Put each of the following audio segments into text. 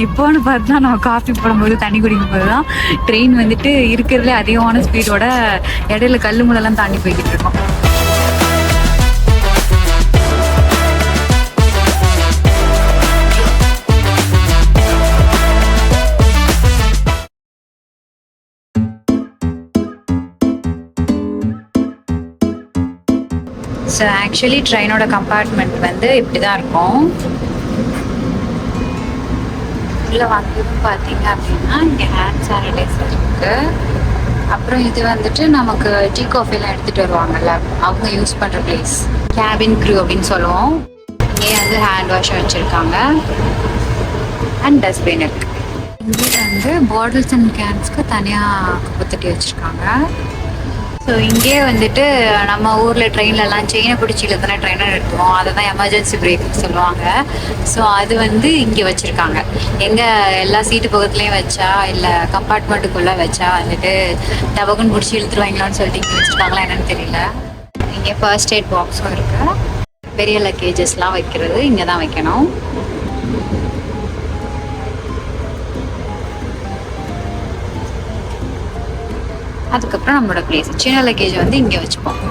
எப்போன்னு பார்த்தா நம்ம காஃபி போடும்போது தண்ணி குடிக்கும் போது தான் ட்ரெயின் வந்துட்டு இருக்கிறதுல அதிகமான ஸ்பீடோட இடையில கல் முள்ளெல்லாம் தாண்டி போய்கிட்டு இருக்கோம். ஸோ ஆக்சுவலி ட்ரெயினோட கம்பார்ட்மெண்ட் வந்து இப்படி தான் இருக்கும். உள்ளே வந்ததும் பார்த்தீங்க அப்படின்னா இங்கே ஹேண்ட் சானிடைசர் இருக்குது. அப்புறம் இது வந்துட்டு நமக்கு டீ காஃபிலாம் எடுத்துகிட்டு வருவாங்கல்ல, அவங்க யூஸ் பண்ணுற பிளேஸ் கேபின் க்ரூ அப்படின்னு சொல்லுவோம். இங்கே வந்து ஹேண்ட் வாஷ் வச்சுருக்காங்க அண்ட் டஸ்ட்பின் இருக்குது. இங்கே வந்து பாட்டில்ஸ் அண்ட் கேன்ஸ்க்கு தனியாக குப்பத்தட்டி வச்சுருக்காங்க. ஸோ இங்கே வந்துட்டு நம்ம ஊரில் ட்ரெயின்லலாம் செயினை பிடிச்சி இழுத்தனா ட்ரெயினை நிறுத்துவோம், அதை தான் எமர்ஜென்சி பிரேக்குன்னு சொல்லுவாங்க. ஸோ அது வந்து இங்கே வச்சுருக்காங்க. எங்கே எல்லா சீட்டு பக்கத்துலேயும் வச்சா இல்லை கம்பார்ட்மெண்ட்டுக்குள்ளே வச்சா வந்துட்டு டபக்குன்னு பிடிச்சி இழுத்துருவாங்களான்னு சொல்லிட்டு இங்கே வச்சுருக்காங்களா என்னன்னு தெரியல. இங்கே ஃபர்ஸ்ட் எய்ட் பாக்ஸும் இருக்குது. பெரிய லக்கேஜஸ்லாம் வைக்கிறது இங்கே தான் வைக்கணும். அதுக்கப்புறம் நம்மளோட பிளேஸ் சின்ன லக்கேஜ் வந்து இங்கே வச்சுப்போம்.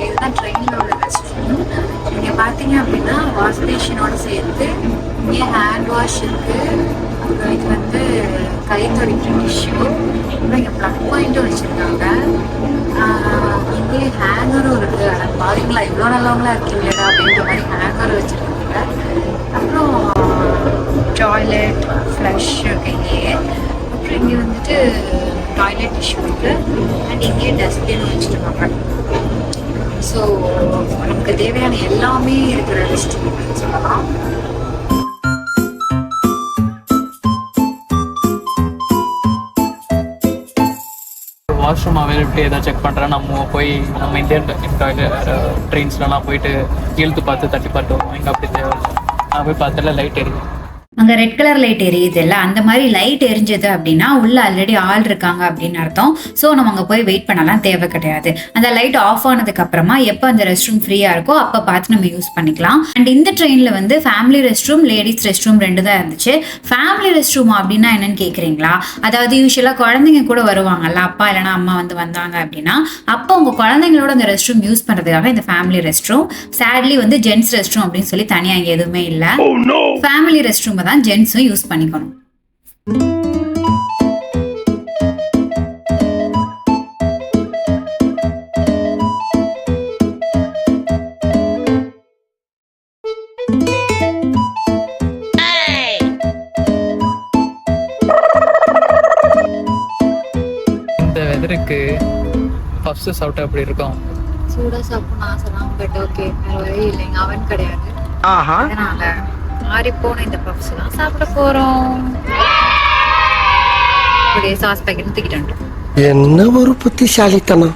இதுதான் ட்ரெயினோட ரெஸ்ட் ரூம். இங்கே பார்த்தீங்க அப்படின்னா வாஷ் ஸ்டேஷனோட சேர்த்து இங்கே ஹேண்ட் வாஷ் இருக்குது. அப்புறம் இது வந்து கை துடைக்கிற டிஷ்யூ. அப்புறம் இங்கே ப்ளக் பாயிண்ட்டும் வச்சுருக்காங்க. இங்கே ஹேங்கரும் இருக்குது. ஆனால் பாருங்களா இவ்வளோ நல்லவங்களா இருக்கீங்களா அப்படின்ற மாதிரி ஹேங்கரும் வச்சுருக்காங்க. அப்புறம் டாய்லெட் ஃப்ளஷ் இருக்கு இங்கே. அப்புறம் இங்கே வந்துட்டு டாய்லெட் டிஷ்யூ இருக்குது. அண்ட் இங்கே டஸ்ட்பின் வச்சுருக்காங்க. ஸோ நமக்கு தேவையான எல்லாமே இருக்கிற ரெஸ்ட் ரூம்னு சொல்லலாம். வாஷ்ரூம் அவைலபிலிட்டி ஏதாவது செக் பண்ணுறேன். நம்ம போய் நம்ம இந்தியன் ட்ரெயின்ஸ்லாம் போயிட்டு இழுத்து பார்த்து தட்டி பார்த்து வருவோம். இங்கே அப்படி தேவை. நான் போய் பார்த்தால லைட் எரியும். அங்கே ரெட் கலர் லைட் எரியுது இல்லை, அந்த மாதிரி லைட் எரிஞ்சது அப்படின்னா உள்ள ஆல்ரெடி ஆள் இருக்காங்க அப்படின்னு அர்த்தம். ஸோ நம்ம அங்கே போய் வெயிட் பண்ணலாம் தேவை கிடையாது. அந்த லைட் ஆஃப் ஆனதுக்கு அப்புறமா எப்போ அந்த ரெஸ்ட் ரூம் ஃப்ரீயாக இருக்கோ அப்போ பார்த்து நம்ம யூஸ் பண்ணிக்கலாம். அண்ட் இந்த ட்ரெயினில் வந்து family rest room, ladies rest room 2 தான் இருந்துச்சு. ஃபேமிலி ரெஸ்ட் ரூம் அப்படின்னா என்னன்னு கேட்குறீங்களா? அதாவது யூஸ்வலாக குழந்தைங்க கூட வருவாங்கல்ல, அப்பா இல்லைனா அம்மா வந்து வந்தாங்க அப்படின்னா அப்போ உங்கள் குழந்தைங்களோட அந்த ரெஸ்ட் ரூம் யூஸ் பண்ணுறதுக்காக இந்த ஃபேமிலி ரெஸ்ட் ரூம். சேட்லி வந்து ஜென்ஸ் ரெஸ்ட் ரூம் அப்படின்னு சொல்லி தனியாக இங்கே எதுவுமே இல்லை. ஃபேமிலி ரெஸ்ட் ரூம் தான் ஜென்ஸும் யூஸ் பண்ணிக்கணும். இந்த வெதருக்கு பப்ஸ் சாப்பிட்டா அப்படி இருக்கும். சூடாக சாப்பிடணும் ஆசைதான், பட் ஓகே வேற வழி இல்லைங்க, அவன் கிடையாது. அதனால மாறி போன இந்த பப்ஸ் தான் சாப்பிட போறோம். அப்படியே சாஸ் பேக்கெட் தூக்கிட்டு என்ன ஒரு புத்திசாலித்தனம்.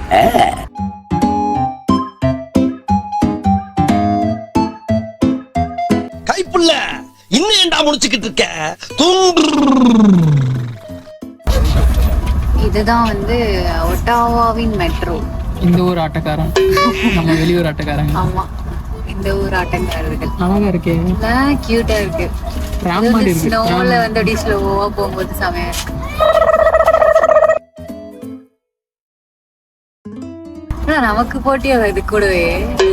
கைப்புள்ள இன்னும் ஏண்டா முடிச்சுக்கிட்டு இருக்க? இதுதான் வந்து ஒட்டாவாவின் மெட்ரோ. இந்த ஊர் ஆட்டக்காரன், நம்ம வெளியூர் ஆட்டக்காரங்க. ஆமா, இந்த ஊர் ஆட்டக்காரர்கள். அழகா இருக்கே, கியூட்டா இருக்கு. ஸ்னோல வந்து அப்படியே ஸ்லோவா போகும்போது செமையா இருக்கு. நமக்கு போட்டி இது கூடவே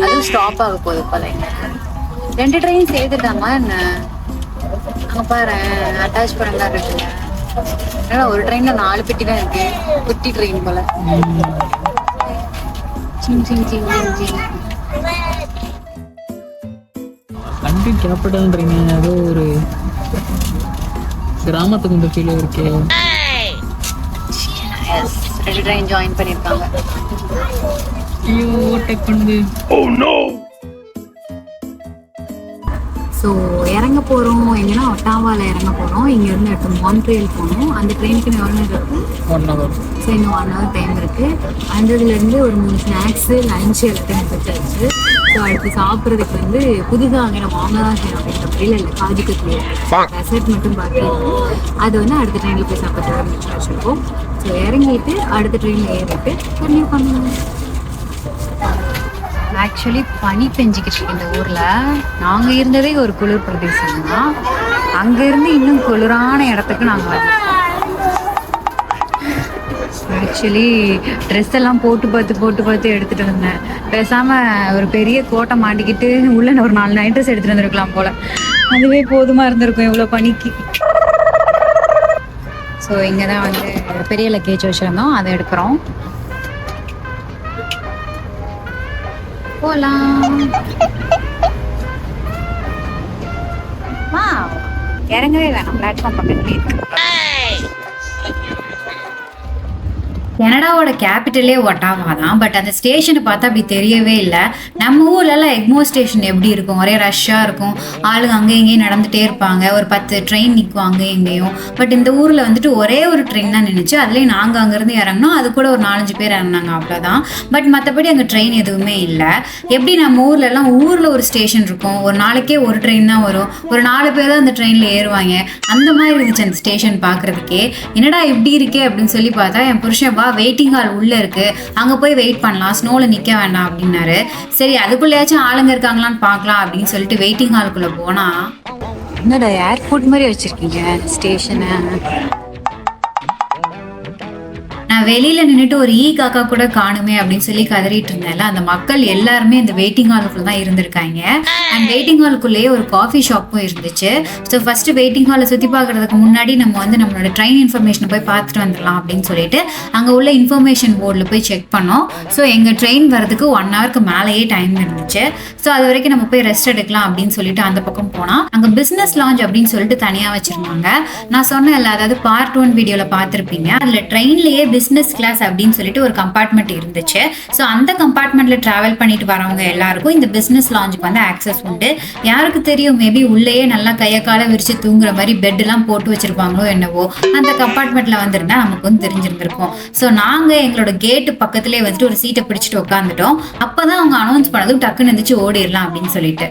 அதுவும் ஸ்டாப் ஆக போகுது போல. 2 ட்ரெயின் சேர்த்துட்டாமா என்ன? அங்க பாரு அட்டாச் பண்ணலாம் இருக்குங்க. ஏன்னா ஒரு ட்ரெயின்ல 4 பெட்டி தான் இருக்கு. குட்டி ட்ரெயின் போல. சிங் சிங் சிங் சிங். லண்டன் கேபிட்டல்ன்றீங்க, ஏதோ ஒரு கிராமத்துக்கு இந்த ஃபீல் இருக்கே. ட்ரெயின் ஜாயின் பண்ணிருக்காங்க. ஐயோ டெக் பண்ணுது. Oh no. ஸோ இறங்க போகிறோம் எங்கன்னா ஒட்டாவாவில் இறங்க போகிறோம். இங்கேருந்து எடுத்து மான்ட்ரியல் போகணும். அந்த ட்ரெயினுக்கு எவ்வளோ நேரம் இருக்குது? 1 hour. ஸோ இன்னும் 1 hour டைம் இருக்குது. அந்த இதுலேருந்து ஒரு 3 ஸ்நாக்ஸு லஞ்சு எல்லாத்தையும் வச்சாச்சு. ஸோ அடுத்து சாப்பிட்றதுக்கு வந்து புதுசாக அங்கே நம்ம வாங்க தான் செய்யணும் அப்படின்ற முறையில் இல்லை, காஜு கட்லி ரெசர்ட் மட்டும் பார்த்து அது வந்து அடுத்த ட்ரெயினில் போய் சாப்பிட்டு வச்சுருக்கோம். ஸோ இறங்கிட்டு அடுத்த ட்ரெயினில் ஏறிட்டு கன்னியூ பண்ணணும். ஆக்சுவலி பனி பெஞ்சிக்கிட்டு இருக்கு இந்த ஊரில். நாங்கள் இருந்ததே ஒரு குளிர் பிரதேசம் தான். அங்கேருந்து இன்னும் குளிரான இடத்துக்கு நாங்கள் வரோம். ஆக்சுவலி ட்ரெஸ் எல்லாம் போட்டு பார்த்து எடுத்துகிட்டு இருந்தேன். பேசாமல் ஒரு பெரிய கோட்டை மாட்டிக்கிட்டு உள்ள ஒரு 4 நைட் ட்ரெஸ் எடுத்துகிட்டு வந்துருக்கலாம் போல். அதுவே போதுமாக இருந்திருக்கும் இவ்வளோ பனிக்கு. ஸோ இங்கே தான் வந்து பெரிய லக்கேஜ் வச்சுருந்தோம், அதை எடுக்கிறோம். போகலாம். இறங்கவே வேணாம், பிளாட்ஃபார்ம் பக்கத்துலேயே இருக்கு. கனடாவோட கேபிட்டலே ஒட்டாவா தான். பட் அந்த ஸ்டேஷனை பார்த்தா அப்படி தெரியவே இல்லை. நம்ம ஊர்லலாம் எக்மோர் ஸ்டேஷன் எப்படி இருக்கும், ஒரே ரஷ்ஷாக இருக்கும், ஆளுங்க அங்கே இங்கேயும் நடந்துகிட்டே இருப்பாங்க, ஒரு 10 ட்ரெயின் நிற்கும் அங்கே இங்கேயும். பட் இந்த ஊரில் வந்துட்டு ஒரே ஒரு ட்ரெயின் தான் நின்றுச்சு. அதுலேயே நாங்கள் அங்கேருந்து இறங்கினோம், அது கூட ஒரு 4-5 பேர் இறங்கினாங்க, அவ்வளோதான். பட் மற்றபடி அங்கே ட்ரெயின் எதுவுமே இல்லை. எப்படி நம்ம ஊர்லலாம் ஊரில் ஒரு ஸ்டேஷன் இருக்கும், ஒரு நாளைக்கே ஒரு ட்ரெயின் தான் வரும், ஒரு 4 பேர் தான் அந்த ட்ரெயினில் ஏறுவாங்க, அந்த மாதிரி இருந்துச்சு அந்த ஸ்டேஷன் பார்க்குறதுக்கே. என்னடா இப்படி இருக்கே அப்படின்னு சொல்லி பார்த்தா என் புருஷன் வெயிட்டிங் ஹால் உள்ள இருக்கு, அங்க போய் வெயிட் பண்ணலாம், ஸ்னோல நிக்க வேண்டாம் அப்படின்னாரு. சரி அதுக்குள்ளேயாச்சும் ஆளுங்க இருக்காங்களான்னு பார்க்கலாம் அப்படின்னு சொல்லிட்டு வெயிட்டிங் ஹாலுக்குள்ள போனா, என்னடா ஏர்போர்ட் மாதிரி வச்சிருக்கீங்க ஸ்டேஷனை. நான் வெளியில நின்றுட்டு ஒரு காக்கா கூட காணுமே அப்படின்னு சொல்லி கதறிட்டு இருந்தேன்ல, அந்த மக்கள் எல்லாருமே இந்த வெயிட்டிங் ஹாலுக்குள்ள தான் இருந்திருக்காங்க. அண்ட் வெயிட்டிங் ஹாலுக்குள்ளேயே ஒரு காஃபி ஷாப்பும் இருந்துச்சு. ஸோ ஃபர்ஸ்ட் வெயிட்டிங் ஹாலை சுற்றி பார்க்கறதுக்கு முன்னாடி நம்ம வந்து நம்மளோட ட்ரெயின் இன்ஃபர்மேஷனை போய் பார்த்துட்டு வந்துடலாம் அப்படின்னு சொல்லிட்டு அங்கே உள்ள இன்ஃபர்மேஷன் போர்டில் போய் செக் பண்ணோம். ஸோ எங்கள் ட்ரெயின் வரதுக்கு 1 ஹவருக்கு மேலேயே டைம் இருந்துச்சு. ஸோ அது வரைக்கும் நம்ம போய் ரெஸ்ட் எடுக்கலாம் அப்படின்னு சொல்லிட்டு அந்த பக்கம் போனால் அங்கே பிஸ்னஸ் லான்ச் அப்படின்னு சொல்லிட்டு தனியாக வச்சிருந்தாங்க. நான் சொன்னேன்ல, அதாவது பார்ட் 1 வீடியோவில் பார்த்துருப்பீங்க, அதில் ட்ரெயின்லேயே பிஸ்னஸ் கிளாஸ் அப்படின்னு சொல்லிட்டு ஒரு கம்பார்ட்மெண்ட் இருந்துச்சு. ஸோ அந்த கம்பார்ட்மெண்ட்ல டிராவல் பண்ணிட்டு வரவங்க எல்லாருக்கும் இந்த பிசினஸ் லான்ச்சுக்கு வந்து ஆக்சஸ் உண்டு. யாருக்கு தெரியும், மேபி உள்ளேயே நல்லா கையை காலை விரிச்சு தூங்குற மாதிரி பெட் எல்லாம் போட்டு வச்சிருப்பாங்களோ என்னவோ. அந்த கம்பார்ட்மெண்ட்ல வந்திருந்தா நமக்கு வந்து தெரிஞ்சிருந்திருக்கும். ஸோ நாங்க எங்களோட கேட்டு பக்கத்திலே வந்துட்டு ஒரு சீட்டை பிடிச்சிட்டு உட்காந்துட்டோம். அப்பதான் அவங்க அனௌன்ஸ் பண்ணதும் டக்குன்னு இருந்துச்சு ஓடிடலாம் அப்படின்னு சொல்லிட்டு.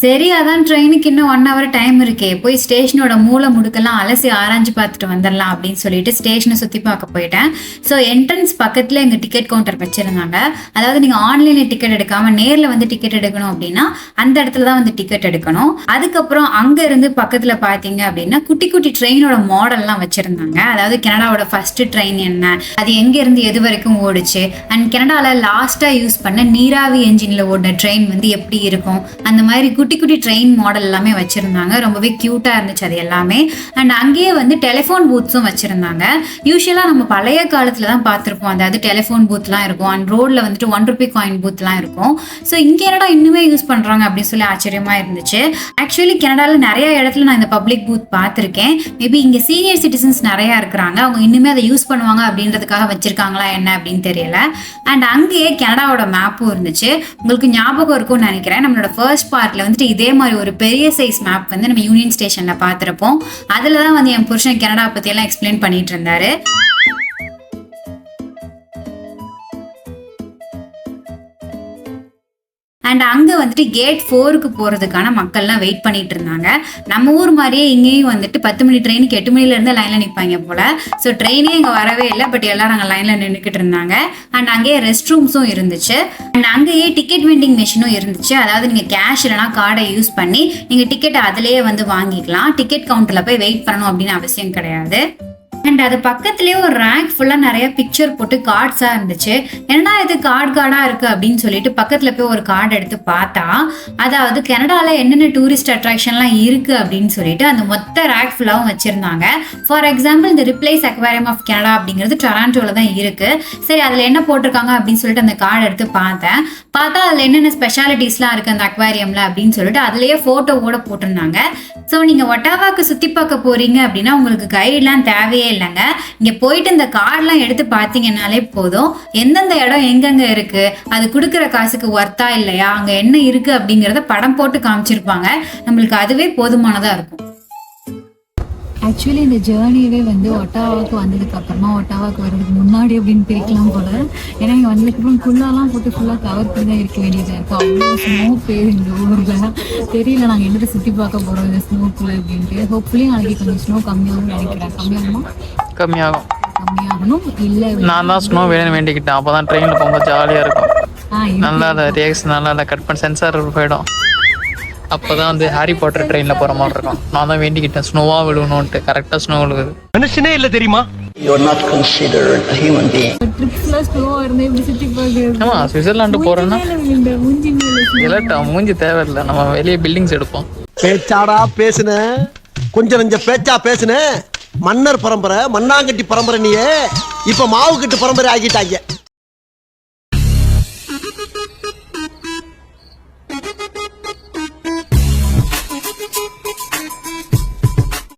சரி அதான் ட்ரெயினுக்கு இன்னும் 1 ஹவர் டைம் இருக்கே, போய் ஸ்டேஷனோட மூளை முடுக்கெல்லாம் அலசி ஆராய்ஞ்சு பார்த்துட்டு வந்துடலாம் அப்படின்னு சொல்லிட்டு ஸ்டேஷனை சுற்றி பார்க்க போயிட்டேன். ஸோ என்ட்ரன்ஸ் பக்கத்தில் எங்கள் டிக்கெட் கவுண்டர் வச்சுருந்தாங்க. அதாவது நீங்கள் ஆன்லைனில் டிக்கெட் எடுக்காமல் நேரில் வந்து டிக்கெட் எடுக்கணும் அப்படின்னா அந்த இடத்துல தான் வந்து டிக்கெட் எடுக்கணும். அதுக்கப்புறம் அங்கே இருந்து பக்கத்தில் பார்த்தீங்க அப்படின்னா குட்டி குட்டி ட்ரெயினோட மாடல்லாம் வச்சுருந்தாங்க. அதாவது கனடாவோட ஃபர்ஸ்ட் ட்ரெயின் என்ன, அது எங்கேருந்து எது வரைக்கும் ஓடிச்சு, அண்ட் கனடாவில் லாஸ்ட்டாக யூஸ் பண்ண நீராவி என்ஜினில் ஓடின ட்ரெயின் வந்து எப்படி இருக்கும், அந்த மாதிரி குட்டி குட்டி ட்ரெயின் மாடல் எல்லாமே வச்சிருந்தாங்க. ரொம்பவே கியூட்டா இருந்துச்சு அது எல்லாமே. அண்ட் அங்கேயே வந்து டெலிஃபோன் பூத்ஸும் வச்சிருந்தாங்க. யூஸ்வலா நம்ம பழைய காலத்துல தான் பார்த்துருப்போம், அதாவது டெலிஃபோன் பூத்லாம் இருக்கும், அண்ட் ரோட்ல வந்துட்டு 1 ரூபி காயின் பூத்லாம் இருக்கும். ஸோ இங்கே என்னடா இன்னுமே யூஸ் பண்றாங்க அப்படின்னு சொல்லி ஆச்சரியமா இருந்துச்சு. ஆக்சுவலி கனடாவில் நிறைய இடத்துல நான் இந்த பப்ளிக் பூத் பார்த்துருக்கேன். மேபி இங்கே சீனியர் சிட்டிசன்ஸ் நிறைய இருக்கிறாங்க, அவங்க இன்னுமே அதை யூஸ் பண்ணுவாங்க அப்படின்றதுக்காக வச்சிருக்காங்களா என்ன அப்படின்னு தெரியல. அண்ட் அங்கேயே கனடாவோட மேப்பும் இருந்துச்சு. உங்களுக்கு ஞாபகம் இருக்கும்னு நினைக்கிறேன், நம்மளோட ஃபர்ஸ்ட் பார்ட்ல வந்துட்டு இதே மாதிரி ஒரு பெரிய சைஸ் மேப் வந்து நம்ம யூனியன் ஸ்டேஷன்ல பார்த்துருப்போம். அதுல தான் வந்து என் புருஷன் கனடா பத்தி எல்லாம் எக்ஸ்பிளைன் பண்ணிட்டு இருந்தாரு. அண்ட் அங்கே வந்துட்டு கேட் 4க்கு போகிறதுக்கான மக்கள்லாம் வெயிட் பண்ணிட்டு இருந்தாங்க. நம்ம ஊர் மாதிரியே இங்கேயும் வந்துட்டு 10 மணி ட்ரெயினுக்கு 8 மணிலேருந்து லைனில் நிற்பாங்க போல். ஸோ ட்ரெயினே இங்கே வரவே இல்லை, பட் எல்லாரும் அங்கே லைனில் நின்றுக்கிட்டு இருந்தாங்க. அண்ட் அங்கேயே ரெஸ்ட் ரூம்ஸும் இருந்துச்சு. அண்ட் அங்கேயே டிக்கெட் வெண்டிங் மிஷினும் இருந்துச்சு. அதாவது நீங்கள் கேஷ் இல்லைனா கார்டை யூஸ் பண்ணி நீங்கள் டிக்கெட்டை அதிலேயே வந்து வாங்கிக்கலாம். டிக்கெட் கவுண்டரில் போய் வெயிட் பண்ணணும் அப்படின்னு அவசியம் கிடையாது. அண்ட் அது பக்கத்துலேயே ஒரு ரேக் ஃபுல்லாக நிறைய பிக்சர் போட்டு கார்ட்ஸாக இருந்துச்சு. என்னடா இது கார்டாக இருக்குது அப்படின்னு சொல்லிட்டு பக்கத்தில் போய் ஒரு கார்டு எடுத்து பார்த்தா, அதாவது கனடாவில் என்னென்ன டூரிஸ்ட் அட்ராக்ஷன்லாம் இருக்குது அப்படின்னு சொல்லிட்டு அந்த மொத்த ரேக் ஃபுல்லாகவும் வச்சுருந்தாங்க. ஃபார் எக்ஸாம்பிள் இந்த ரிப்ளைஸ் அக்வாரியம் ஆஃப் கனடா அப்படிங்கிறது டொராண்டோவில் தான் இருக்குது. சரி அதில் என்ன போட்டிருக்காங்க அப்படின்னு சொல்லிட்டு அந்த கார்டு எடுத்து பார்த்தா அதில் என்னென்ன ஸ்பெஷாலிட்டிஸ்லாம் இருக்குது அந்த அக்வாரியமில் அப்படின்னு சொல்லிட்டு அதுலேயே ஃபோட்டோவோட போட்டிருந்தாங்க. ஸோ நீங்கள் ஒட்டாவாக்கு சுற்றி பார்க்க போகிறீங்க அப்படின்னா உங்களுக்கு கைடெலாம் தேவையே இல்லைங்க. இங்கே போயிட்டு இந்த கார்டெலாம் எடுத்து பார்த்தீங்கன்னாலே போதும், எந்தெந்த இடம் எங்கெங்கே இருக்குது, அது கொடுக்குற காசுக்கு ஒர்த்தா இல்லையா, அங்கே என்ன இருக்குது அப்படிங்கிறத படம் போட்டு காமிச்சிருப்பாங்க. நம்மளுக்கு அதுவே போதுமானதாக இருக்கும். ஆக்சுவலி இந்த ஜேர்னியவே வந்து ஒட்டாவாக்கு வந்ததுக்கு அப்புறமா ஒட்டாவாக்கு வர்றதுக்கு முன்னாடி அப்படின்னு பிரிக்கலாம் போல. ஏன்னா இங்கே வந்ததுக்கப்புறம் குள்ளாலாம் போட்டு ஃபுல்லாக கவர் பண்ணி தான் இருக்க வேண்டியதாக இருக்கும். அவ்வளோ ஸ்னோ பெய்யுது இந்த ஊரில். தெரியல நாங்கள் என்னத்தை சுற்றி பார்க்க போகிறோம் இந்த ஸ்னோக்குள்ளே அப்படின்ட்டு. ஹோப்ஃபுல்லி நாளைக்கு கொஞ்சம் ஸ்னோ கம்மியாகும்னு நினைக்கிறேன். கம்மியாகும். கம்மியாகணும் இல்லை நான் தான் ஸ்னோ வேணும்னு வேண்டிக்கிட்டேன். அப்போ தான் ட்ரெயினில் போகும்போது ஜாலியாக இருக்கும். நல்லா இல்லை ரியாக்ஷன் நல்லா இல்லை, கட் பண்ணி சென்சார் போயிடும். அப்போ தான் வந்து ஹாரி பாட்டர் ட்ரெயினில் போகிற மாதிரி இருக்கும். நான் தான் வேண்டிக்கிட்டேன் ஸ்னோவாக விழுவணுன்ட்டு. கரெக்டாக ஸ்னோ விழுகுது. மனுஷனே இல்ல தெரியுமா? ட்ரிப்ஸ்லாம் ஸ்னோவாக இருந்தால் எப்படி சுற்றி பார்க்குறது? ஆமாம், சுவிட்சர்லாண்டு போகிறோன்னா மூஞ்சி மேலே இல்லட்டா மூஞ்சி தேவையில்லை, நம்ம வெளியே பில்டிங்ஸ் எடுப்போம். பேச்சாடா பேசுன, கொஞ்சம் நெஞ்ச பேச்சா பேசுன. மன்னர் பரம்பரை, மண்ணாங்கட்டி பரம்பரை, நீயே இப்ப மாவு கட்டு பரம்பரை ஆகிட்டாங்க.